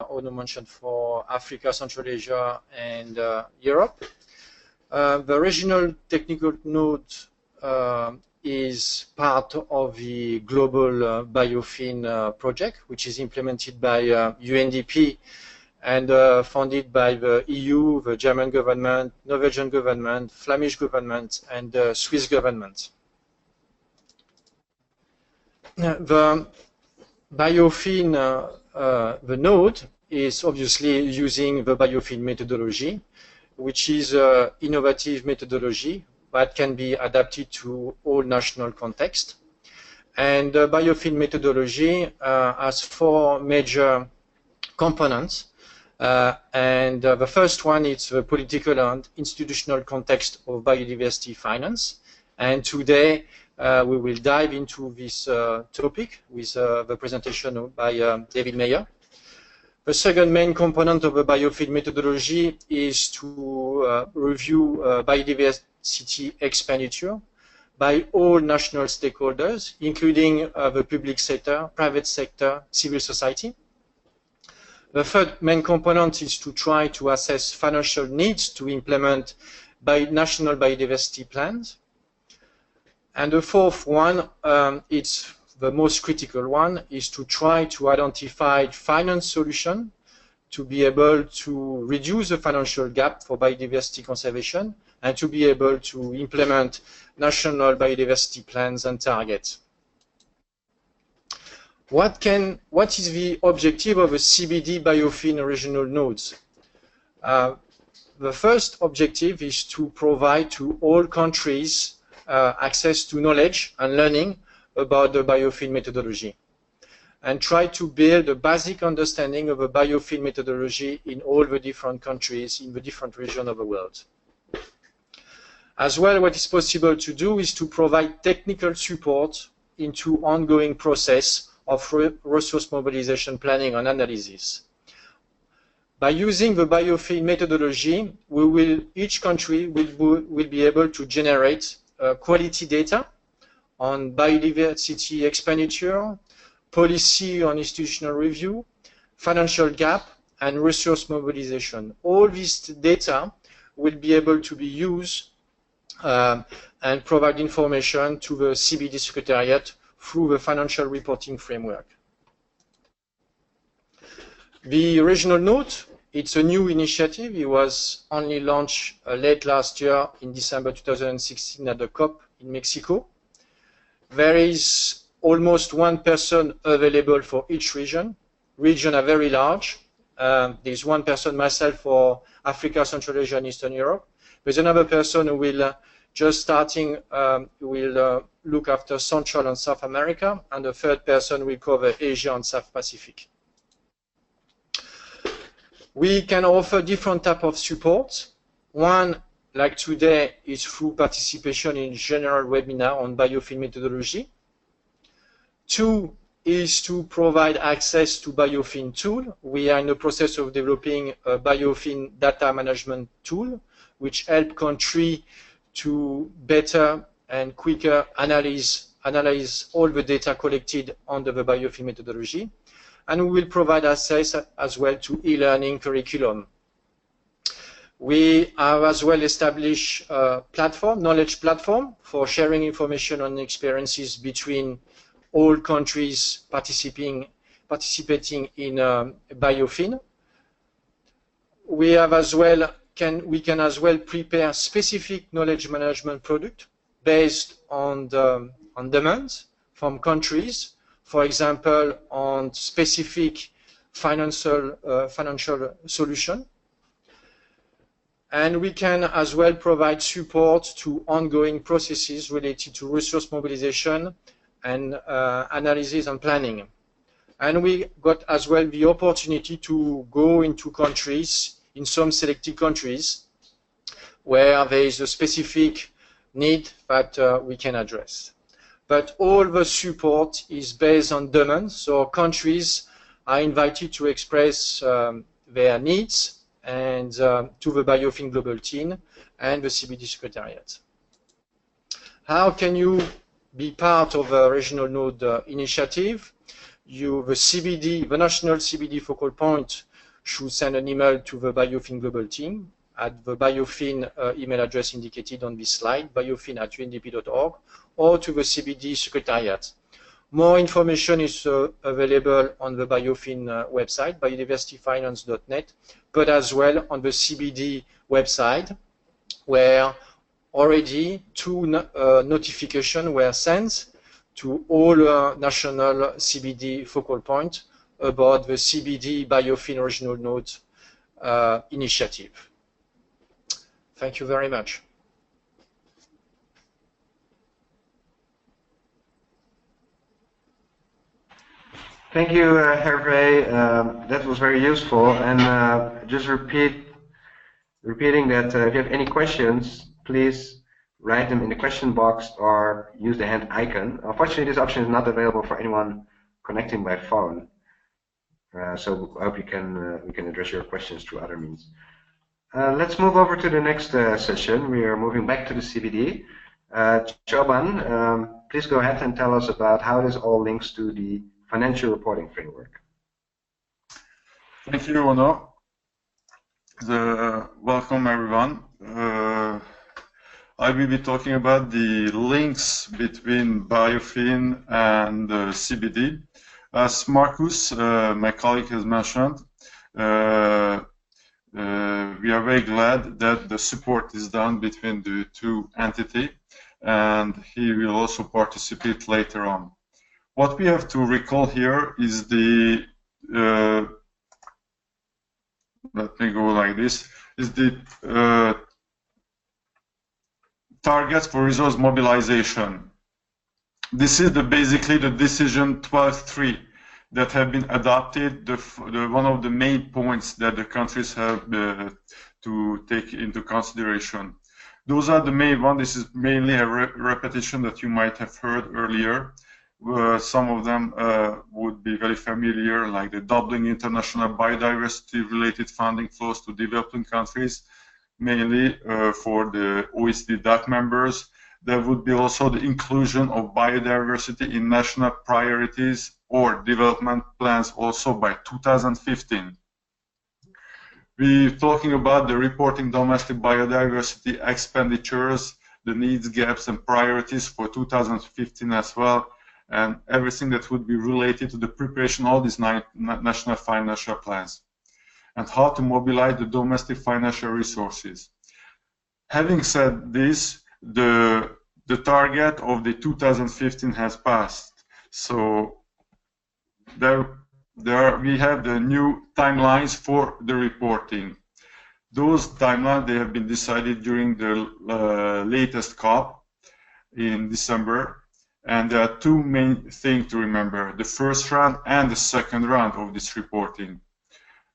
Ono mentioned for Africa, Central Asia, and Europe. The regional technical node is part of the global BIOFIN project, which is implemented by UNDP and funded by the EU, the German government, Norwegian government, Flemish government, and the Swiss government. The BIOFIN, the node, is obviously using the BIOFIN methodology, which is an innovative methodology that can be adapted to all national context. And the BIOFIN methodology has 4 major components. And the first one is the political and institutional context of biodiversity finance. And today we will dive into this topic with the presentation by David Meyer. The second main component of the BIOFIN methodology is to review biodiversity expenditure by all national stakeholders, including the public sector, private sector, civil society. The third main component is to try to assess financial needs to implement national biodiversity plans. And the fourth one, it's the most critical one, is to try to identify finance solutions to be able to reduce the financial gap for biodiversity conservation and to be able to implement national biodiversity plans and targets. What is the objective of a CBD-BIOFIN regional nodes? The first objective is to provide to all countries access to knowledge and learning about the BIOFIN methodology and try to build a basic understanding of a BIOFIN methodology in all the different countries in the different regions of the world. As well, what is possible to do is to provide technical support into ongoing process of resource mobilization planning and analysis. By using the BIOFIN methodology, each country will be able to generate quality data on biodiversity expenditure, policy on institutional review, financial gap, and resource mobilization. All this data will be able to be used and provide information to the CBD Secretariat through the financial reporting framework. The regional node, it's a new initiative. It was only launched late last year in December 2016 at the COP in Mexico. There is almost 1 person available for each region. Regions are very large. There's 1 person, myself, for Africa, Central Asia, and Eastern Europe. There's another person who will just starting, will look after Central and South America, and the third person will cover Asia and South Pacific. We can offer different types of support. One, like today, is through participation in general webinar on BIOFIN methodology. 2 is to provide access to BIOFIN tool. We are in the process of developing a BIOFIN data management tool, which help country to better and quicker analyze all the data collected under the BIOFIN methodology. And we will provide access as well to e-learning curriculum. We have as well established a platform, knowledge platform, for sharing information and experiences between all countries participating in BIOFIN. We have as well we can as well prepare specific knowledge management product based on demands from countries. For example, on specific financial solution. And we can as well provide support to ongoing processes related to resource mobilization and analysis and planning. And we got as well the opportunity to go into countries, in some selected countries, where there is a specific need that we can address. But all the support is based on demand, so countries are invited to express their needs and to the BIOFIN Global Team and the CBD Secretariat. How can you be part of a regional node initiative? The National CBD Focal Point should send an email to the BIOFIN Global Team at the BIOFIN email address indicated on this slide, biofin@undp.org, or to the CBD Secretariat. More information is available on the BIOFIN website, biodiversityfinance.net, but as well on the CBD website, where already 2 notifications were sent to all national CBD focal points about the CBD-BIOFIN original note initiative. Thank you very much. Thank you, Hervé. That was very useful. And just repeating that if you have any questions, please write them in the question box or use the hand icon. Unfortunately, this option is not available for anyone connecting by phone. So I hope we can address your questions through other means. Let's move over to the next session. We are moving back to the CBD. Choban, please go ahead and tell us about how this all links to the financial reporting framework. Thank you, Ono. Welcome, everyone. I will be talking about the links between BIOFIN and CBD. As Marcus, my colleague, has mentioned, we are very glad that the support is done between the 2 entities, and he will also participate later on. What we have to recall here is the let me go like this, is the targets for resource mobilization. This is basically the decision 12.3 that have been adopted, one of the main points that the countries have to take into consideration. Those are the main ones. This is mainly a repetition that you might have heard earlier. Some of them would be very familiar, like the doubling international biodiversity-related funding flows to developing countries, mainly for the OECD DAC members. There would be also the inclusion of biodiversity in national priorities or development plans also by 2015. We're talking about the reporting domestic biodiversity expenditures, the needs, gaps, and priorities for 2015 as well, and everything that would be related to the preparation of all these national financial plans, and how to mobilize the domestic financial resources. Having said this, the target of the 2015 has passed. So we have the new timelines for the reporting. Those timelines, they have been decided during the latest COP in December. And there are 2 main things to remember, the first round and the second round of this reporting.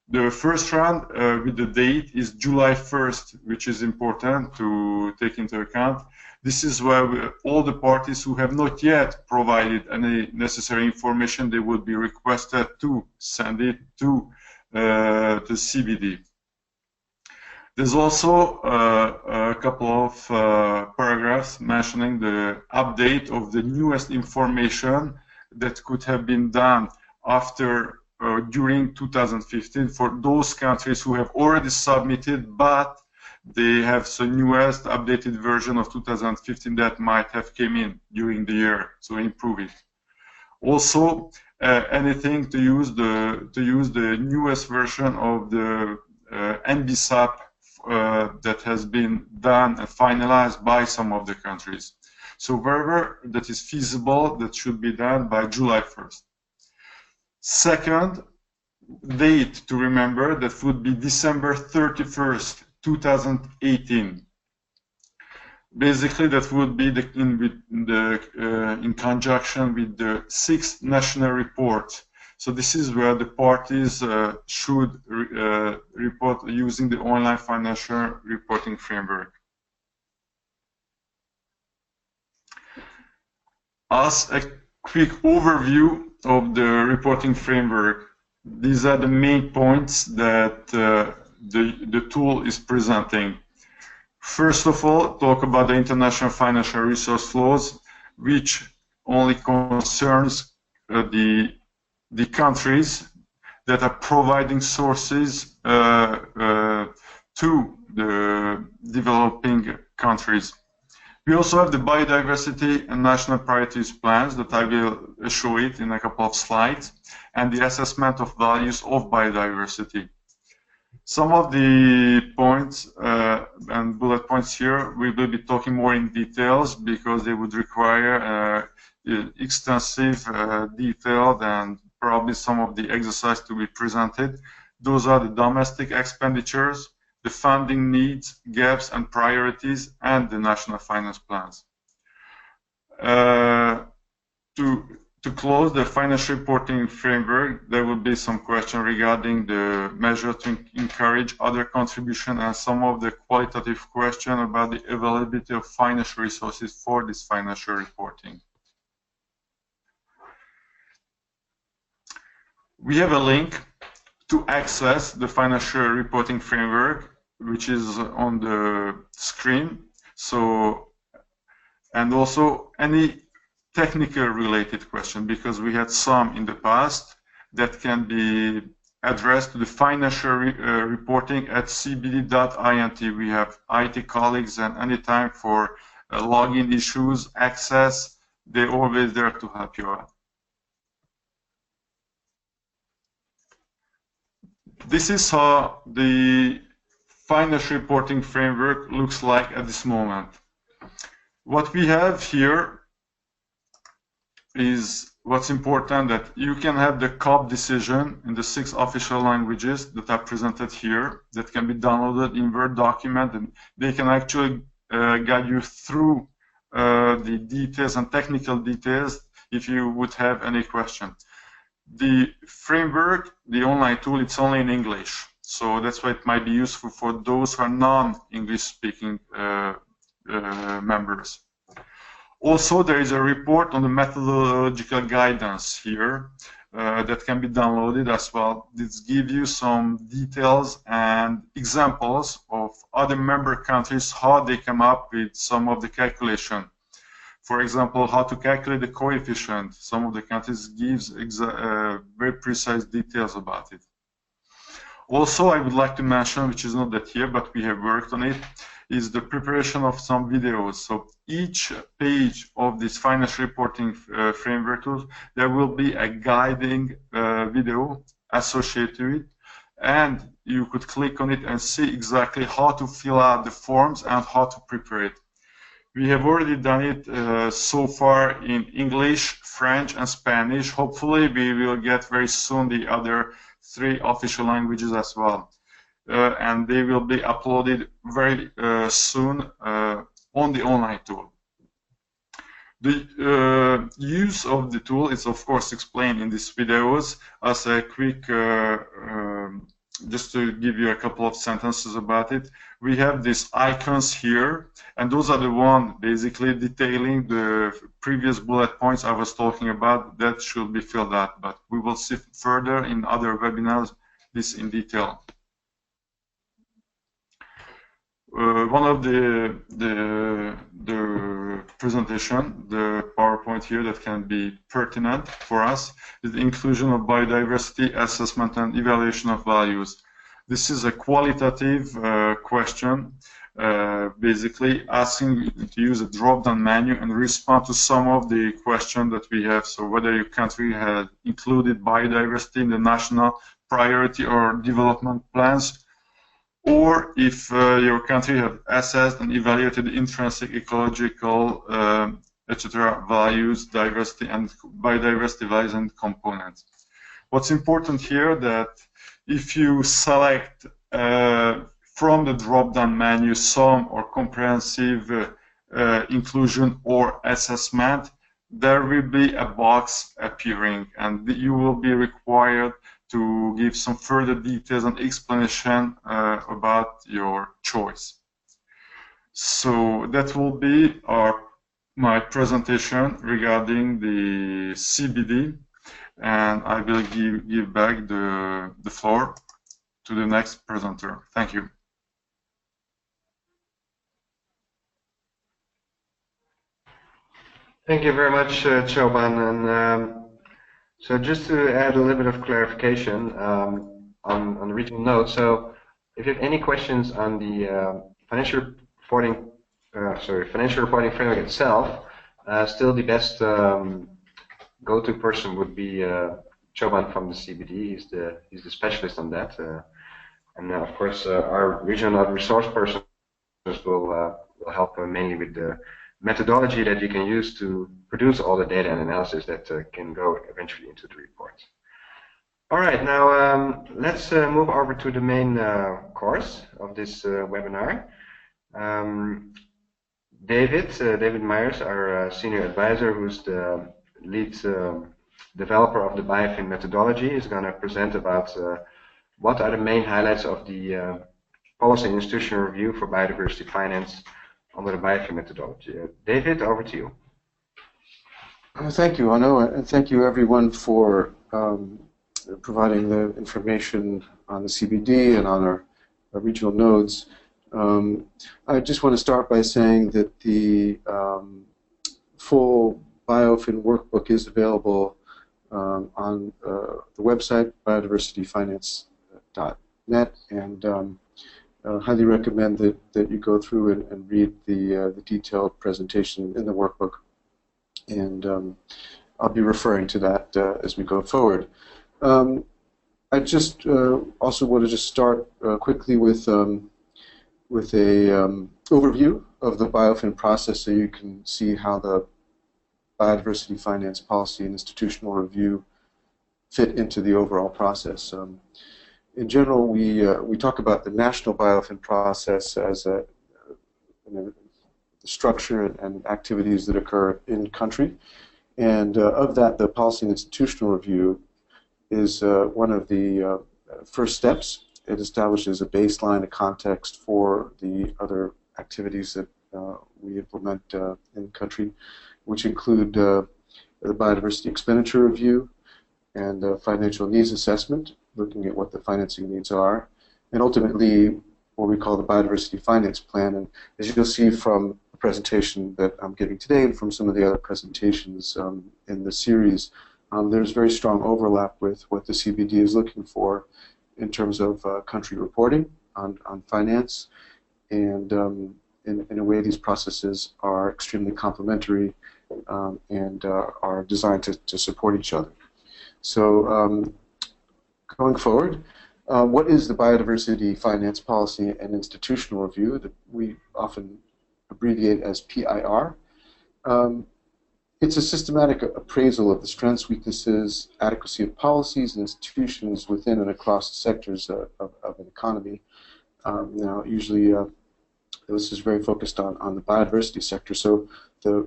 The first round with the date is July 1st, which is important to take into account. This is where all the parties who have not yet provided any necessary information, they would be requested to send it to the CBD. There's also a couple of paragraphs mentioning the update of the newest information that could have been done after during 2015 for those countries who have already submitted, but they have the newest updated version of 2015 that might have came in during the year, so improve it. Also, anything to use the newest version of the NBSAP that has been done and finalized by some of the countries. So wherever that is feasible, that should be done by July 1st. Second date to remember, that would be December 31st, 2018. Basically, that would be in conjunction with the 6th national report. So this is where the parties should report using the online financial reporting framework. As a quick overview of the reporting framework, these are the main points that the tool is presenting. First of all, talk about the international financial resource flows, which only concerns the countries that are providing sources to the developing countries. We also have the biodiversity and national priorities plans that I will show it in a couple of slides, and the assessment of values of biodiversity. Some of the points and bullet points here, we will be talking more in details because they would require extensive, detailed, and probably some of the exercise to be presented. Those are the domestic expenditures, the funding needs, gaps and priorities, and the national finance plans. To close the financial reporting framework, there will be some questions regarding the measure to encourage other contribution and some of the qualitative questions about the availability of financial resources for this financial reporting. We have a link to access the financial reporting framework, which is on the screen. So, and also any technical related question, because we had some in the past that can be addressed to the financial reporting at cbd.int. We have IT colleagues, and anytime for login issues, access, they're always there to help you out. This is how the financial reporting framework looks like at this moment. What we have here is what's important, that you can have the COP decision in the 6 official languages that are presented here, that can be downloaded in Word document, and they can actually guide you through the details and technical details if you would have any question. The framework, the online tool, it's only in English, so that's why it might be useful for those who are non-English speaking members. Also, there is a report on the methodological guidance here that can be downloaded as well. This gives you some details and examples of other member countries, how they come up with some of the calculation. For example, how to calculate the coefficient. Some of the countries gives very precise details about it. Also, I would like to mention, which is not that here, but we have worked on it, is the preparation of some videos. So each page of this financial reporting framework tool, there will be a guiding video associated with it, and you could click on it and see exactly how to fill out the forms and how to prepare it. We have already done it so far in English, French, and Spanish. Hopefully, we will get very soon the other 3 official languages as well. And they will be uploaded very soon on the online tool. The use of the tool is, of course, explained in these videos. As a quick, just to give you a couple of sentences about it, we have these icons here, and those are the ones basically detailing the previous bullet points I was talking about that should be filled out, but we will see further in other webinars this in detail. One of the presentation, the PowerPoint here that can be pertinent for us, is the inclusion of biodiversity assessment and evaluation of values. This is a qualitative question, basically asking to use a drop-down menu and respond to some of the questions that we have. So whether your country has included biodiversity in the national priority or development plans, or if your country has assessed and evaluated intrinsic ecological, etc. values, diversity and biodiversity values and components. What's important here that if you select from the drop-down menu some or comprehensive inclusion or assessment, there will be a box appearing, and you will be required to give some further details and explanation about your choice. So that will be my presentation regarding the CBD, and I will give back the floor to the next presenter. Thank you. Thank you very much, Choban. And So just to add a little bit of clarification on the regional note. So if you have any questions on the financial reporting framework itself, still the best go-to person would be Choban from the CBD. He's the specialist on that, and of course our regional resource persons will help mainly with the methodology that you can use to produce all the data and analysis that can go eventually into the report. All right, now let's move over to the main course of this webinar. David Myers, our senior advisor, who's the lead developer of the BIOFIN methodology, is going to present about what are the main highlights of the policy and institutional review for biodiversity finance under the BIOFIN methodology. David, over to you. Thank you, Arno, and thank you everyone for providing the information on the CBD and on our regional nodes. I just want to start by saying that the full BIOFIN workbook is available on the website biodiversityfinance.net, and highly recommend that you go through and read the detailed presentation in the workbook, and I'll be referring to that as we go forward. I just also want to start quickly with a overview of the BIOFIN process, so you can see how the biodiversity finance policy and institutional review fit into the overall process. In general, we talk about the national BIOFIN process as the structure and activities that occur in country, and of that, the policy and institutional review is one of the first steps. It establishes a baseline, a context for the other activities that we implement in country, which include the biodiversity expenditure review and financial needs assessment, looking at what the financing needs are, and ultimately what we call the biodiversity finance plan. And as you'll see from the presentation that I'm giving today and from some of the other presentations in the series, there's very strong overlap with what the CBD is looking for in terms of country reporting on finance, and in a way these processes are extremely complementary and are designed to support each other. So going forward, what is the biodiversity finance policy and institutional review that we often abbreviate as PIR? It's a systematic appraisal of the strengths, weaknesses, adequacy of policies and institutions within and across the sectors of an economy. Now, usually this is very focused on the biodiversity sector. So the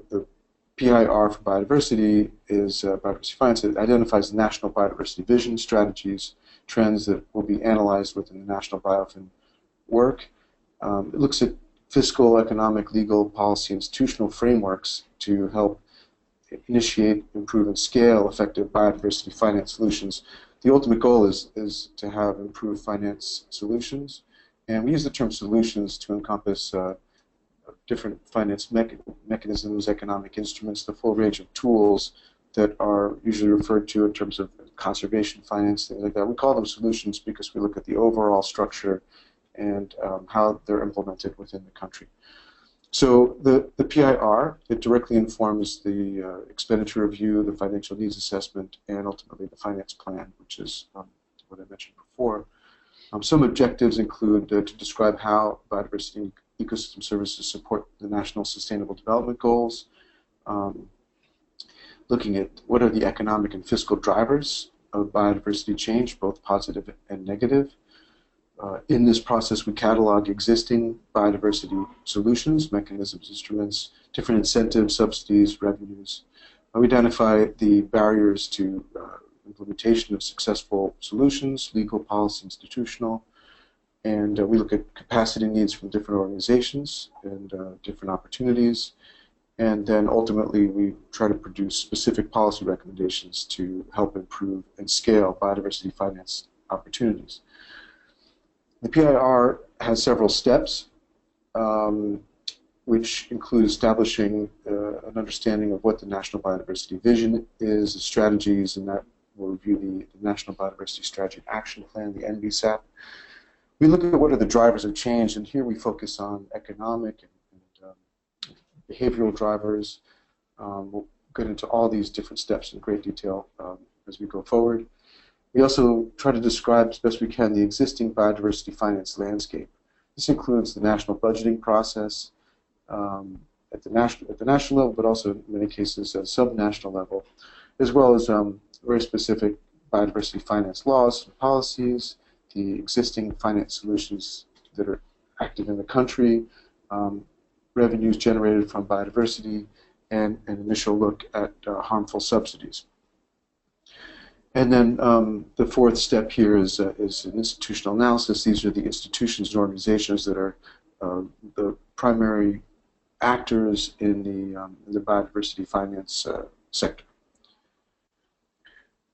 PIR for biodiversity is biodiversity finance. It identifies the national biodiversity vision, strategies, trends that will be analyzed within the national BIOFIN work. It looks at fiscal, economic, legal, policy, institutional frameworks to help initiate, improve, and scale effective biodiversity finance solutions. The ultimate goal is to have improved finance solutions, and we use the term solutions to encompass different finance mechanisms, economic instruments, the full range of tools that are usually referred to in terms of conservation finance, things like that. We call them solutions because we look at the overall structure and how they're implemented within the country. So the PIR, it directly informs the expenditure review, the financial needs assessment, and ultimately the finance plan, which is what I mentioned before. Some objectives include to describe how biodiversity ecosystem services support the National Sustainable Development Goals, looking at what are the economic and fiscal drivers of biodiversity change, both positive and negative. In this process, we catalog existing biodiversity solutions, mechanisms, instruments, different incentives, subsidies, revenues. We identify the barriers to implementation of successful solutions, legal, policy, institutional, and we look at capacity needs from different organizations and different opportunities. And then ultimately, we try to produce specific policy recommendations to help improve and scale biodiversity finance opportunities. The PIR has several steps, which include establishing an understanding of what the national biodiversity vision is, the strategies, and that we'll review the National Biodiversity Strategy Action Plan, the NBSAP. We look at what are the drivers of change, and here we focus on economic and behavioral drivers. We'll get into all these different steps in great detail as we go forward. We also try to describe as best we can the existing biodiversity finance landscape. This includes the national budgeting process at the national level, but also in many cases at sub-national level, as well as very specific biodiversity finance laws and policies, the existing finance solutions that are active in the country, revenues generated from biodiversity, and an initial look at harmful subsidies. And then the fourth step here is an institutional analysis. These are the institutions and organizations that are the primary actors in the biodiversity finance sector.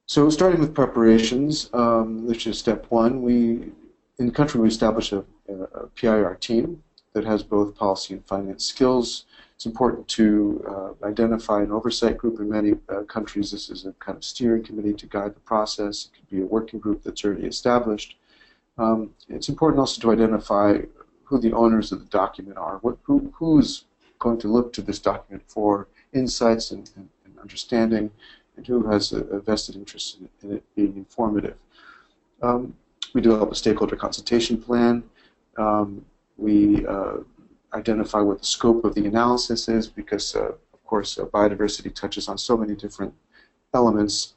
So starting with preparations, which is step one, in the country we establish a PIR team that has both policy and finance skills. It's important to identify an oversight group. In many countries, this is a kind of steering committee to guide the process. It could be a working group that's already established. It's important also to identify who the owners of the document are, who's going to look to this document for insights and understanding, and who has a vested interest in it being informative. We develop a stakeholder consultation plan. We identify what the scope of the analysis is, because, of course, biodiversity touches on so many different elements.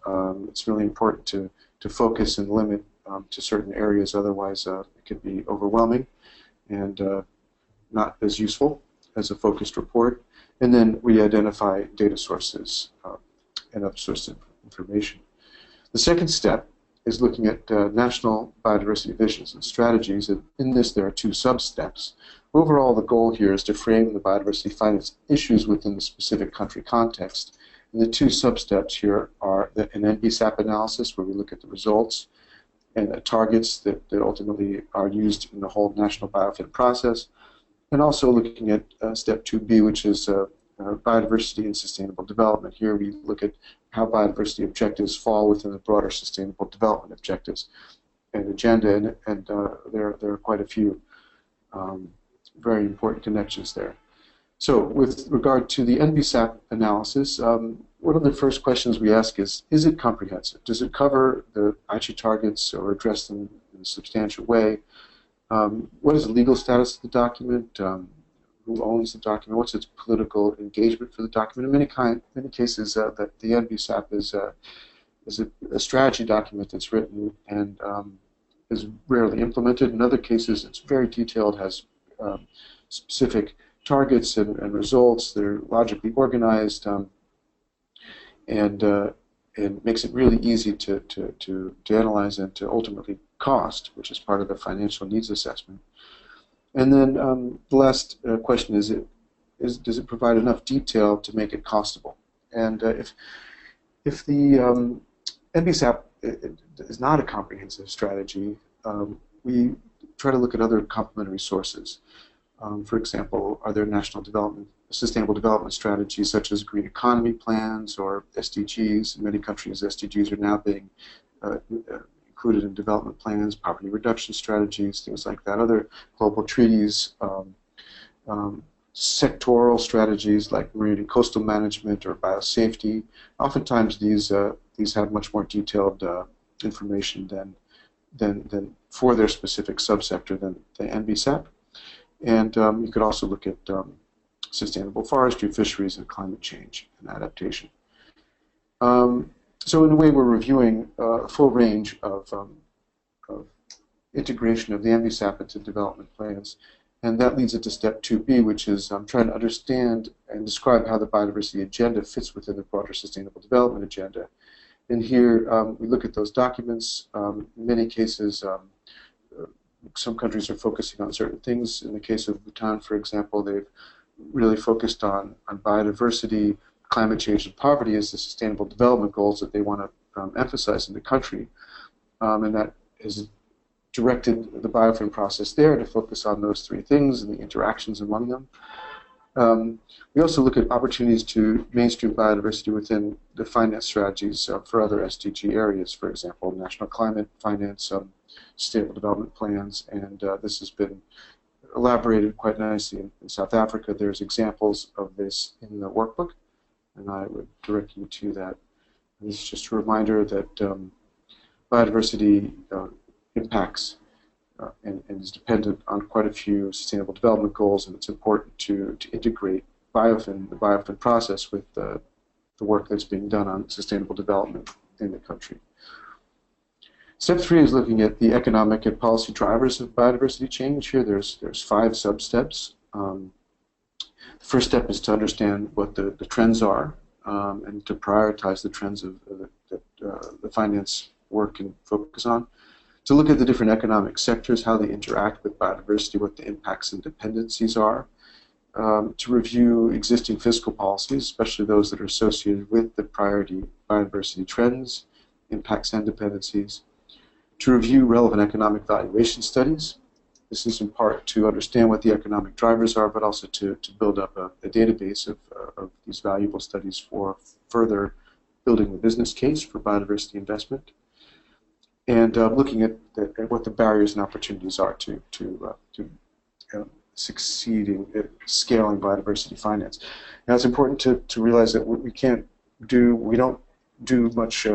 It's really important to focus and limit to certain areas, otherwise it could be overwhelming and not as useful as a focused report. And then we identify data sources and other sources of information. The second step is looking at national biodiversity visions and strategies. And in this, there are two sub-steps. Overall, the goal here is to frame the biodiversity finance issues within the specific country context. And the two sub-steps here are an NBSAP analysis, where we look at the results and the targets that ultimately are used in the whole national BIOFIN process, and also looking at step 2B, which is biodiversity and sustainable development. Here we look at how biodiversity objectives fall within the broader sustainable development objectives and agenda, and there are quite a few very important connections there. So with regard to the NBSAP analysis, one of the first questions we ask is it comprehensive? Does it cover the Aichi targets or address them in a substantial way? What is the legal status of the document? Who owns the document? What's its political engagement for the document? In many cases, that the NBSAP is a strategy document that's written and is rarely implemented. In other cases, it's very detailed, has specific targets and results. They're logically organized, and makes it really easy to analyze and to ultimately cost, which is part of the financial needs assessment. And then the last question is, does it provide enough detail to make it costable? And if the NBSAP is not a comprehensive strategy, we try to look at other complementary sources. For example, are there national sustainable development strategies such as green economy plans or SDGs? In many countries, SDGs are now being included in development plans, poverty reduction strategies, things like that. Other global treaties, sectoral strategies like marine and coastal management or biosafety. Oftentimes, these have much more detailed information than for their specific subsector than the NBSAP. And you could also look at sustainable forestry, fisheries, and climate change and adaptation. So in a way, we're reviewing a full range of integration of the NBSAP into development plans. And that leads into step 2B, which is trying to understand and describe how the biodiversity agenda fits within the broader sustainable development agenda. And here we look at those documents. In many cases, some countries are focusing on certain things. In the case of Bhutan, for example, they've really focused on biodiversity, climate change, and poverty as the sustainable development goals that they want to emphasize in the country. And that has directed the BIOFIN process there to focus on those three things and the interactions among them. We also look at opportunities to mainstream biodiversity within the finance strategies for other SDG areas, for example, national climate finance, sustainable development plans, and this has been elaborated quite nicely in South Africa. There's examples of this in the workbook, and I would direct you to that. And this is just a reminder that biodiversity impacts and is dependent on quite a few sustainable development goals, and it's important to integrate BIOFIN, the BIOFIN process, with the work that's being done on sustainable development in the country. Step 3 is looking at the economic and policy drivers of biodiversity change. Here there's 5 sub-steps. The first step is to understand what the trends are and to prioritize the trends that the finance work can focus on. To look at the different economic sectors, how they interact with biodiversity, what the impacts and dependencies are. To review existing fiscal policies, especially those that are associated with the priority biodiversity trends, impacts and dependencies. To review relevant economic valuation studies. This is in part to understand what the economic drivers are, but also to build up a database of these valuable studies for further building the business case for biodiversity investment. And looking at what the barriers and opportunities are to succeeding at scaling biodiversity finance. Now it's important to realize that we don't do much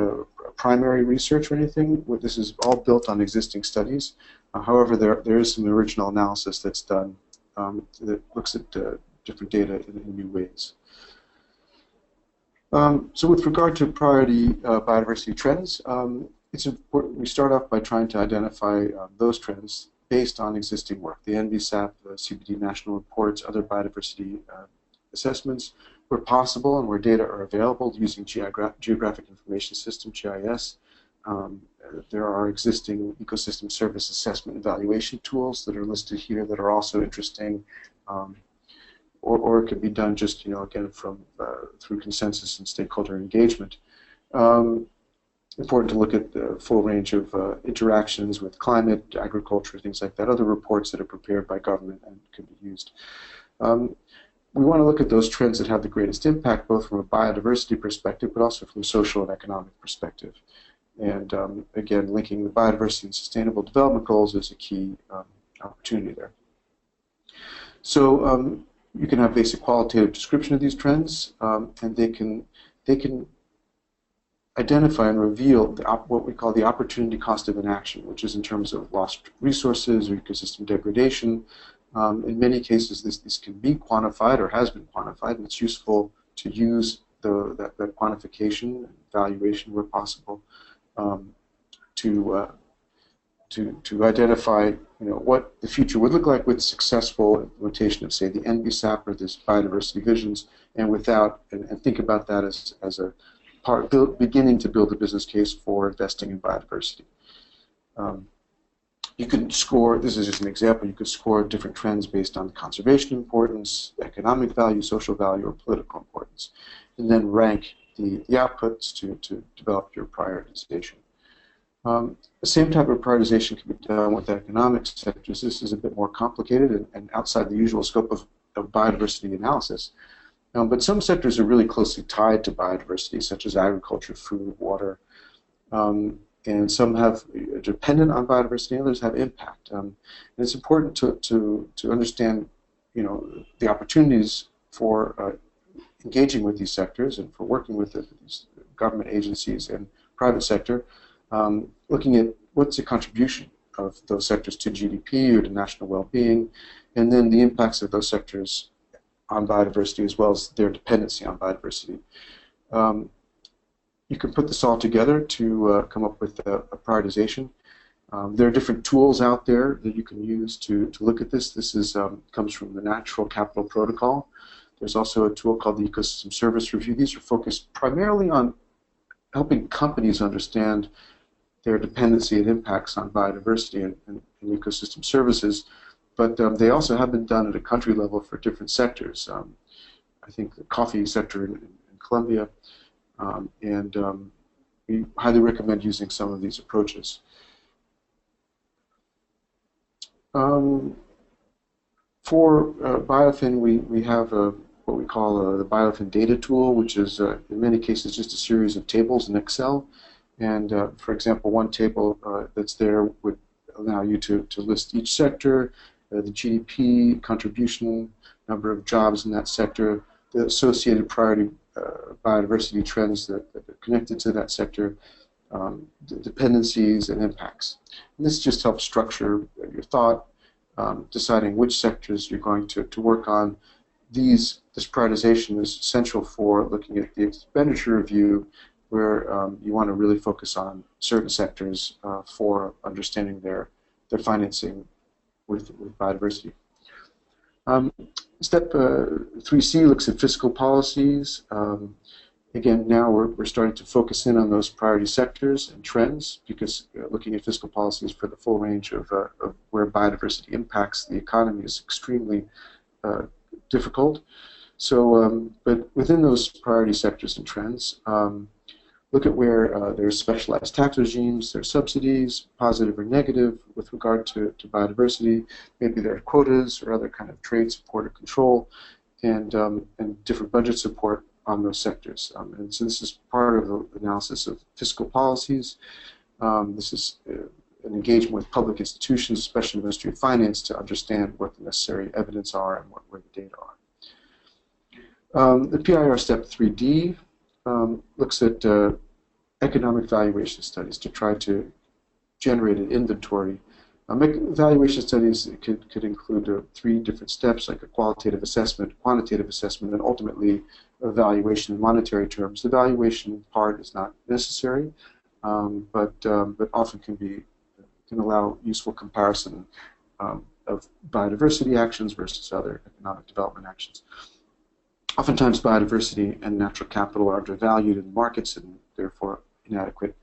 primary research or anything. This is all built on existing studies. However, there is some original analysis that's done that looks at different data in new ways. So with regard to priority biodiversity trends, it's important we start off by trying to identify those trends based on existing work. The NBSAP, CBD national reports, other biodiversity assessments, where possible and where data are available using Geographic Information System, GIS. There are existing ecosystem service assessment and evaluation tools that are listed here that are also interesting, or it can be done just, again, through consensus and stakeholder engagement. Important to look at the full range of interactions with climate, agriculture, things like that, other reports that are prepared by government and can be used. We want to look at those trends that have the greatest impact, both from a biodiversity perspective, but also from a social and economic perspective. And again, linking the biodiversity and sustainable development goals is a key opportunity there. So you can have basic qualitative description of these trends, and they can identify and reveal what we call the opportunity cost of inaction, which is in terms of lost resources or ecosystem degradation. In many cases, this can be quantified or has been quantified, and it's useful to use that quantification and valuation where possible to identify what the future would look like with successful implementation of, say, the NBSAP or this biodiversity visions, and think about that as a part beginning to build a business case for investing in biodiversity. You can score, this is just an example, you could score different trends based on conservation importance, economic value, social value, or political importance, and then rank the outputs to develop your prioritization. The same type of prioritization can be done with economic sectors. This is a bit more complicated and outside the usual scope of biodiversity analysis. But some sectors are really closely tied to biodiversity, such as agriculture, food, water. And some are dependent on biodiversity, and others have impact. And it's important to understand, the opportunities for engaging with these sectors and for working with these government agencies and private sector, looking at what's the contribution of those sectors to GDP or to national well-being, and then the impacts of those sectors on biodiversity as well as their dependency on biodiversity. You can put this all together to come up with a prioritization. There are different tools out there that you can use to look at this. This comes from the Natural Capital Protocol. There's also a tool called the Ecosystem Service Review. These are focused primarily on helping companies understand their dependency and impacts on biodiversity and ecosystem services, but they also have been done at a country level for different sectors. I think the coffee sector in Colombia, and we highly recommend using some of these approaches. For For BIOFIN, we have what we call the BIOFIN data tool, which is in many cases just a series of tables in Excel. And for example, one table that's there would allow you to list each sector, the GDP, contribution, number of jobs in that sector, the associated priority biodiversity trends that are connected to that sector, the dependencies and impacts. And this just helps structure your thought, deciding which sectors you're going to work on. This prioritization is essential for looking at the expenditure review, where you want to really focus on certain sectors for understanding their financing with biodiversity. Step 3C looks at fiscal policies. Again, now we're starting to focus in on those priority sectors and trends, because looking at fiscal policies for the full range of where biodiversity impacts the economy is extremely difficult. So, but within those priority sectors and trends, look at where there's specialized tax regimes, there's subsidies, positive or negative with regard to biodiversity. Maybe there are quotas or other kind of trade support or control, and different budget support on those sectors. And so this is part of the analysis of fiscal policies. This is an engagement with public institutions, especially the Ministry of Finance, to understand what the necessary evidence are and where the data are. The PIR Step 3D looks at economic valuation studies to try to generate an inventory. Valuation studies could include 3 different steps, like a qualitative assessment, quantitative assessment, and ultimately a valuation in monetary terms. The valuation part is not necessary, but often can allow useful comparison of biodiversity actions versus other economic development actions. Oftentimes, biodiversity and natural capital are undervalued in markets, and therefore inadequate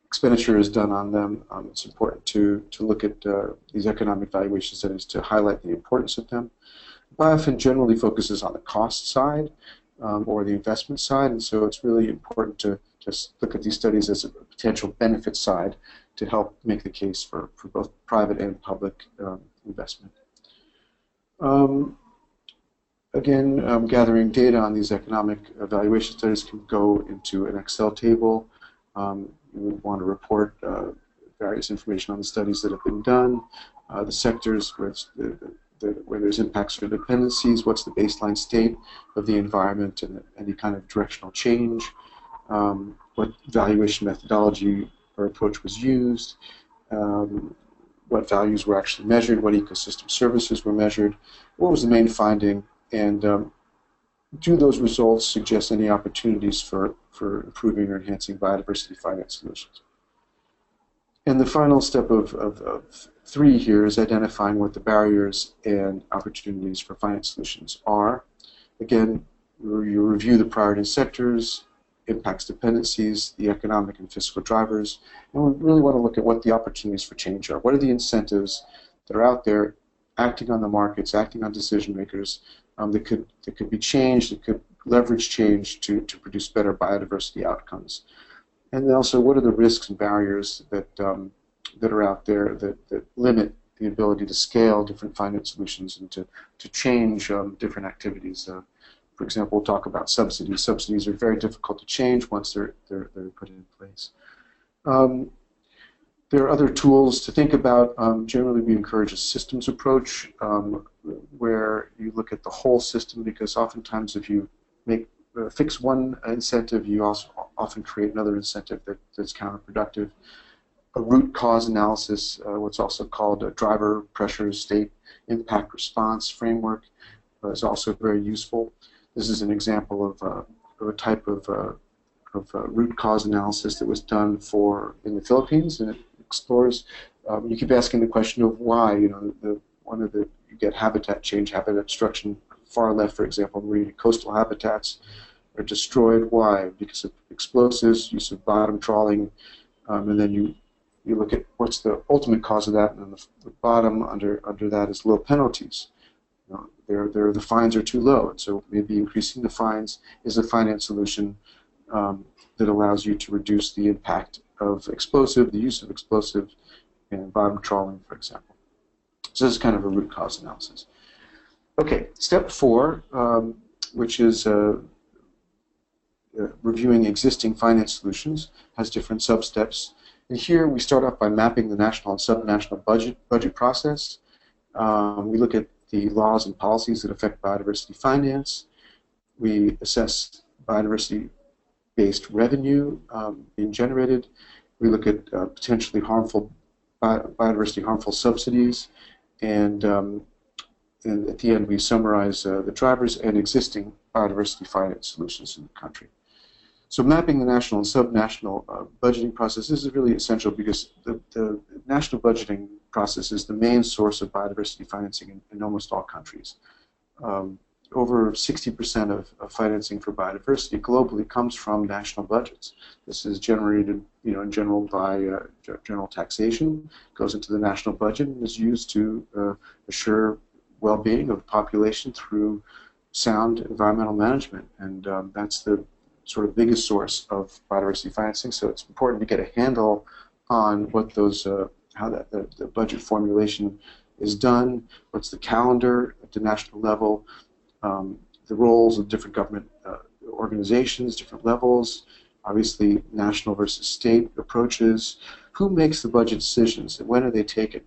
expenditure is done on them. It's important to look at these economic valuation studies to highlight the importance of them. BIOFIN generally focuses on the cost side or the investment side, and so it's really important to just look at these studies as a potential benefit side to help make the case for both private and public investment. Again, gathering data on these economic evaluation studies can go into an Excel table. You would want to report various information on the studies that have been done, the sectors where there's impacts or dependencies, what's the baseline state of the environment and any kind of directional change, what valuation methodology or approach was used, what values were actually measured, what ecosystem services were measured, what was the main finding, and do those results suggest any opportunities for improving or enhancing biodiversity finance solutions? And the final step of 3 here is identifying what the barriers and opportunities for finance solutions are. Again, you review the priority sectors, impacts dependencies, the economic and fiscal drivers, and we really want to look at what the opportunities for change are. What are the incentives that are out there acting on the markets, acting on decision makers, that could be changed, that could leverage change to produce better biodiversity outcomes. And then also, what are the risks and barriers that are out there that limit the ability to scale different finance solutions and to change different activities. For example, we'll talk about subsidies. Subsidies are very difficult to change once they're put in place. There are other tools to think about. Generally, we encourage a systems approach where you look at the whole system, because oftentimes if you fix one incentive, you also often create another incentive that's counterproductive. A root cause analysis, what's also called a driver pressure state impact response framework, is also very useful. This is an example of a type of root cause analysis that was done in the Philippines, and it explores. You keep asking the question of why. You get habitat change, habitat destruction. Far left, for example, marine coastal habitats are destroyed. Why? Because of explosives, use of bottom trawling, and then you look at what's the ultimate cause of that, and then the bottom under that is low penalties. The fines are too low, and so maybe increasing the fines is a finance solution that allows you to reduce the impact of the use of explosive and bottom trawling, for example. So this is kind of a root cause analysis. Okay, step 4, which is reviewing existing finance solutions, has different sub-steps. And here we start off by mapping the national and subnational budget process. We look at the laws and policies that affect biodiversity finance. We assess biodiversity-based revenue being generated. We look at potentially harmful biodiversity-harmful subsidies, and at the end we summarize the drivers and existing biodiversity finance solutions in the country. So mapping the national and subnational budgeting process is really essential because the national budgeting process is the main source of biodiversity financing in almost all countries. Over 60% of financing for biodiversity globally comes from national budgets. This is generated, in general by general taxation, goes into the national budget and is used to assure well-being of the population through sound environmental management, and that's the sort of biggest source of biodiversity financing. So it's important to get a handle on what those, how the budget formulation is done, what's the calendar at the national level, the roles of different government organizations, different levels, obviously national versus state approaches, who makes the budget decisions and when are they taken,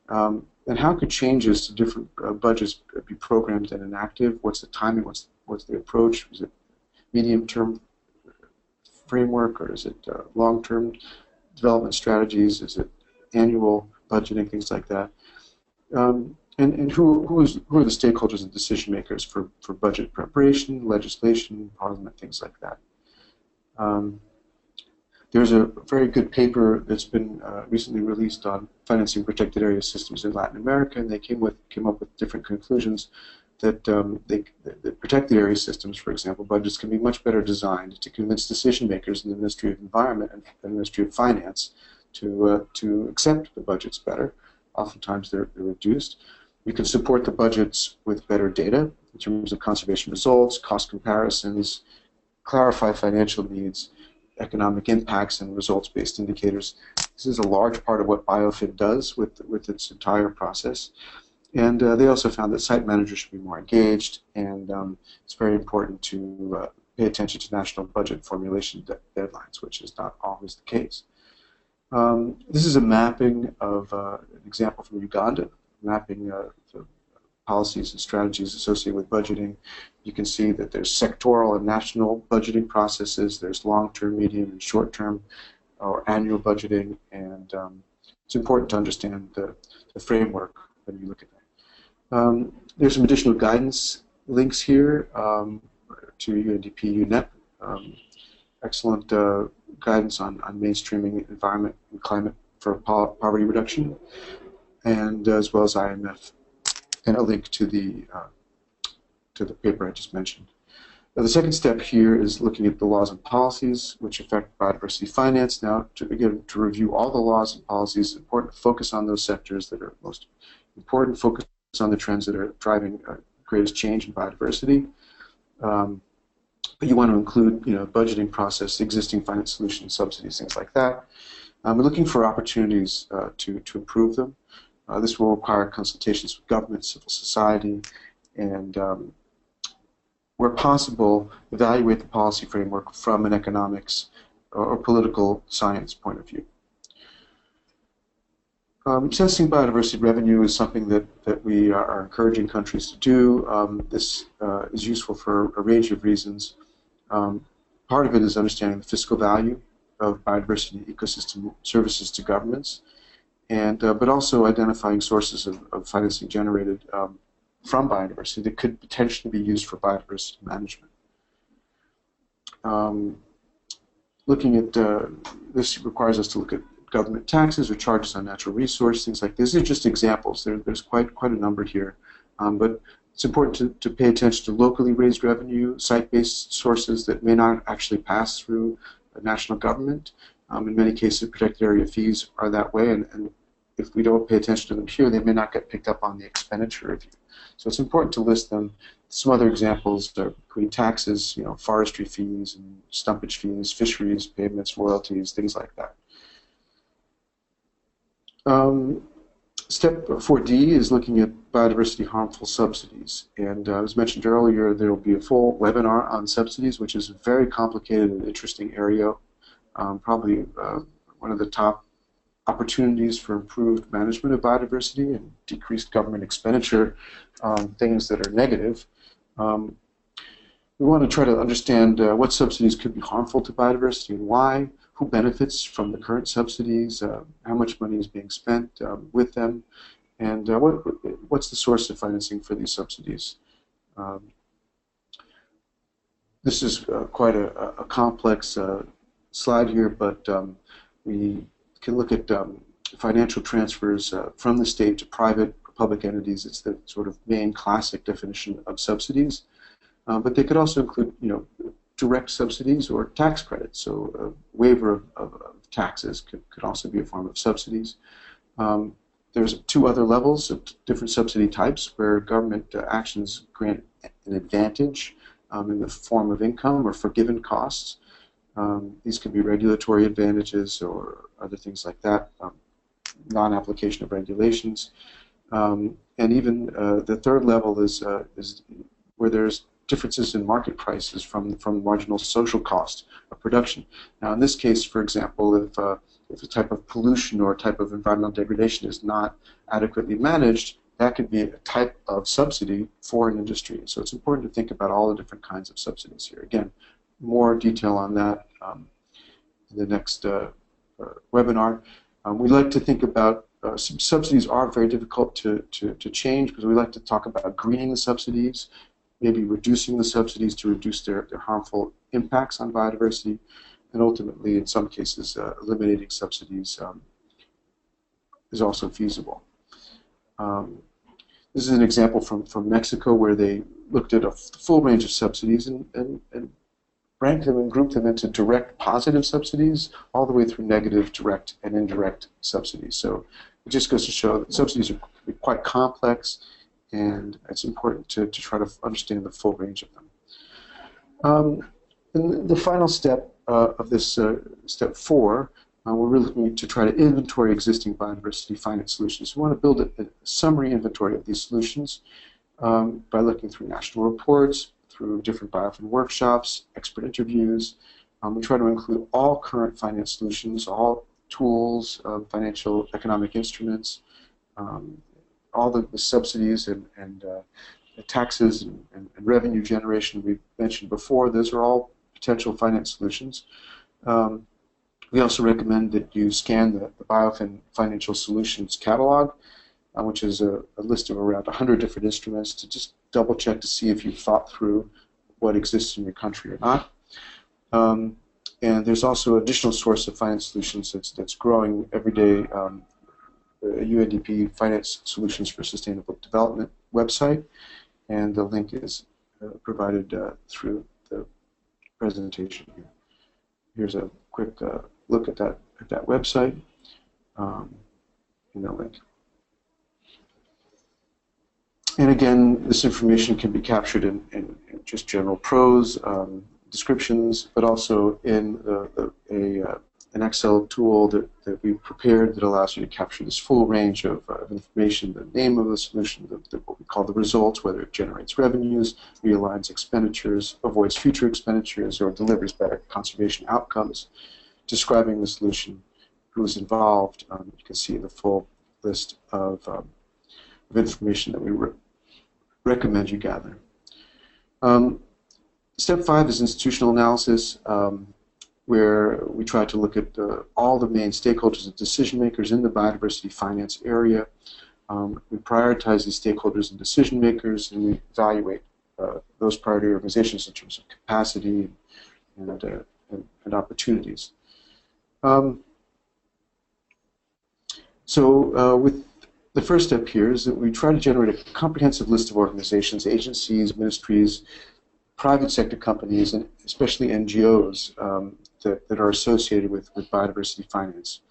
and how could changes to different budgets be programmed and enacted, what's the timing, what's the approach, is it medium-term framework or is it long-term development strategies, is it annual budgeting, things like that. And who are the stakeholders and decision makers for budget preparation, legislation, parliament, things like that. There's a very good paper that's been recently released on financing protected area systems in Latin America, and they came up with different conclusions that the protected area systems, for example, budgets can be much better designed to convince decision makers in the Ministry of Environment and the Ministry of Finance to accept the budgets better. Oftentimes they're reduced. You can support the budgets with better data in terms of conservation results, cost comparisons, clarify financial needs, economic impacts, and results-based indicators. This is a large part of what BIOFIN does with its entire process. And they also found that site managers should be more engaged, and it's very important to pay attention to national budget formulation deadlines, which is not always the case. This is a mapping of an example from Uganda, mapping the policies and strategies associated with budgeting. You can see that there's sectoral and national budgeting processes, there's long-term, medium, and short-term or annual budgeting, and it's important to understand the framework when you look at that. There's some additional guidance links here to UNDP UNEP. Excellent guidance on mainstreaming environment and climate for poverty reduction, and as well as IMF, and a link to the paper I just mentioned. Now, the second step here is looking at the laws and policies which affect biodiversity finance. Now, to review all the laws and policies, it's important to focus on those sectors that are most important, focus on the trends that are driving greatest change in biodiversity. But you want to include, budgeting process, existing finance solutions, subsidies, things like that. We're looking for opportunities to improve them. This will require consultations with government, civil society, and where possible, evaluate the policy framework from an economics or political science point of view. Assessing biodiversity revenue is something that we are encouraging countries to do. This is useful for a range of reasons. Part of it is understanding the fiscal value of biodiversity ecosystem services to governments, and but also identifying sources of financing generated from biodiversity that could potentially be used for biodiversity management. Looking at this requires us to look at government taxes or charges on natural resources, things like this. These are just examples. There's quite a number here, but it's important to pay attention to locally raised revenue, site-based sources that may not actually pass through a national government. In many cases, protected area fees are that way, and if we don't pay attention to them here, they may not get picked up on the expenditure review. So it's important to list them. Some other examples are including taxes, forestry fees and stumpage fees, fisheries, payments, royalties, things like that. Step 4D is looking at biodiversity-harmful subsidies. And as mentioned earlier, there will be a full webinar on subsidies, which is a very complicated and interesting area. Probably one of the top opportunities for improved management of biodiversity and decreased government expenditure on things that are negative. We want to try to understand what subsidies could be harmful to biodiversity and why, who benefits from the current subsidies, how much money is being spent with them, and what's the source of financing for these subsidies. This is quite a complex slide here, but we can look at financial transfers from the state to private or public entities. It's the sort of main classic definition of subsidies. But they could also include, direct subsidies or tax credits. So a waiver of taxes could also be a form of subsidies. There's two other levels of different subsidy types where government actions grant an advantage in the form of income or forgiven costs. These could be regulatory advantages or other things like that, non-application of regulations. And even the third level is where there's differences in market prices from marginal social cost of production. Now, in this case, for example, if a type of pollution or a type of environmental degradation is not adequately managed, that could be a type of subsidy for an industry. So it's important to think about all the different kinds of subsidies here. Again, more detail on that in the next webinar. We like to think about subsidies are very difficult to change because we like to talk about greening the subsidies, maybe reducing the subsidies to reduce their harmful impacts on biodiversity, and ultimately, in some cases, eliminating subsidies is also feasible. This is an example from Mexico where they looked at a full range of subsidies and ranked them and grouped them into direct positive subsidies all the way through negative direct and indirect subsidies. So it just goes to show that subsidies are quite complex, and it's important to try to understand the full range of them. And the final step of this step 4, we're really looking to try to inventory existing biodiversity finance solutions. We want to build a summary inventory of these solutions by looking through national reports, through different BIOFIN workshops, expert interviews. We try to include all current finance solutions, all tools, financial economic instruments, all the subsidies and the taxes and revenue generation we mentioned before. Those are all potential finance solutions. We also recommend that you scan the BIOFIN Financial Solutions Catalog, which is a list of around 100 different instruments to just double check to see if you've thought through what exists in your country or not. And there's also an additional source of finance solutions that's growing every day, UNDP Finance Solutions for Sustainable Development website, and the link is provided through the presentation here. Here's a quick look at that website in the link. And again, this information can be captured in just general prose, descriptions, but also in an Excel tool that we've prepared that allows you to capture this full range of information, the name of the solution, what we call the results, whether it generates revenues, realigns expenditures, avoids future expenditures, or delivers better conservation outcomes, describing the solution, who is involved. You can see the full list of information that we recommend you gather. Step 5 is institutional analysis, where we try to look at all the main stakeholders and decision makers in the biodiversity finance area. We prioritize these stakeholders and decision makers, and we evaluate those priority organizations in terms of capacity and opportunities. With the first step here is that we try to generate a comprehensive list of organizations, agencies, ministries, private sector companies, and especially NGOs that are associated with biodiversity finance.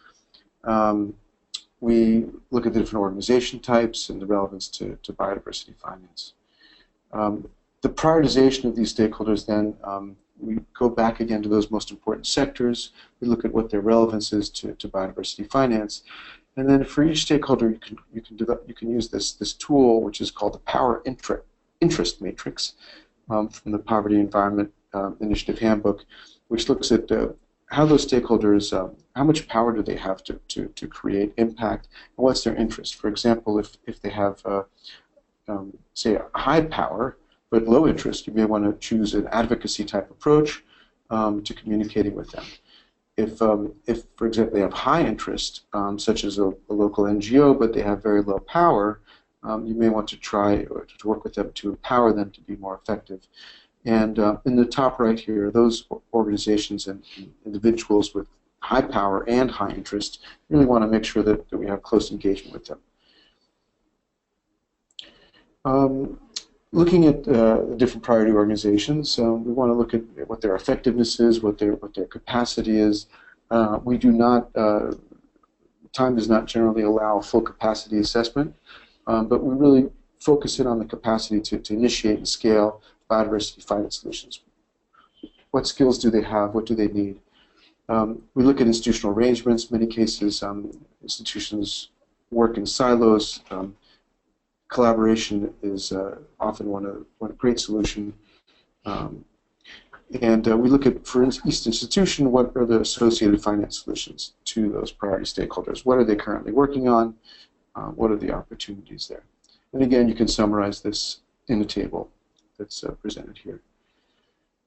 We look at the different organization types and the relevance to biodiversity finance. The prioritization of these stakeholders then, we go back again to those most important sectors. We look at what their relevance is to biodiversity finance. And then for each stakeholder, you can use this tool, which is called the Power Interest Matrix, from the Poverty Environment Initiative Handbook, which looks at how those stakeholders, how much power do they have to create impact, and what's their interest. For example, if they have, say, a high power but low interest, you may want to choose an advocacy type approach to communicating with them. If, for example, they have high interest, such as a local NGO, but they have very low power, you may want to try to work with them to empower them to be more effective. And in the top right here, those organizations and individuals with high power and high interest really want to make sure that we have close engagement with them. Looking at different priority organizations, we want to look at what their effectiveness is, what their capacity is. We do not, time does not generally allow full capacity assessment, but we really focus in on the capacity to initiate and scale biodiversity finance solutions. What skills do they have? What do they need? We look at institutional arrangements. Many cases, institutions work in silos. Collaboration is often one great solution. And we look at, for each institution, what are the associated finance solutions to those priority stakeholders? What are they currently working on? What are the opportunities there? And again, you can summarize this in a table that's presented here.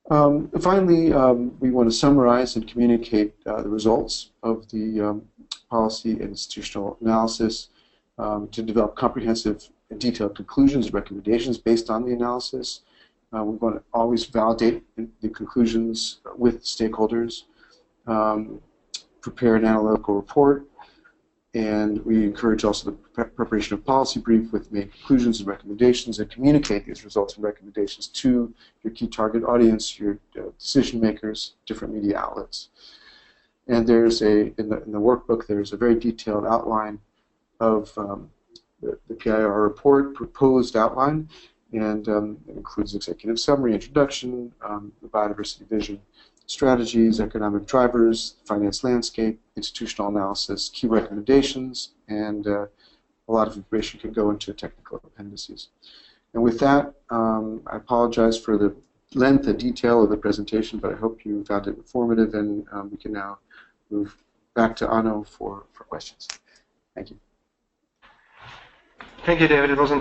Finally, we want to summarize and communicate the results of the policy and institutional analysis to develop comprehensive and detailed conclusions and recommendations based on the analysis. We want to always validate the conclusions with stakeholders, prepare an analytical report, and we encourage also the preparation of policy brief with main conclusions and recommendations, and communicate these results and recommendations to your key target audience, your decision makers, different media outlets. And there's in the workbook, there's a very detailed outline of the PIR report, proposed outline, and it includes executive summary, introduction, the biodiversity vision, strategies, economic drivers, finance landscape, institutional analysis, key recommendations, and a lot of information can go into technical appendices. And with that, I apologize for the length and detail of the presentation, but I hope you found it informative, and we can now move back to Anno for questions. Thank you. Thank you, David. It was an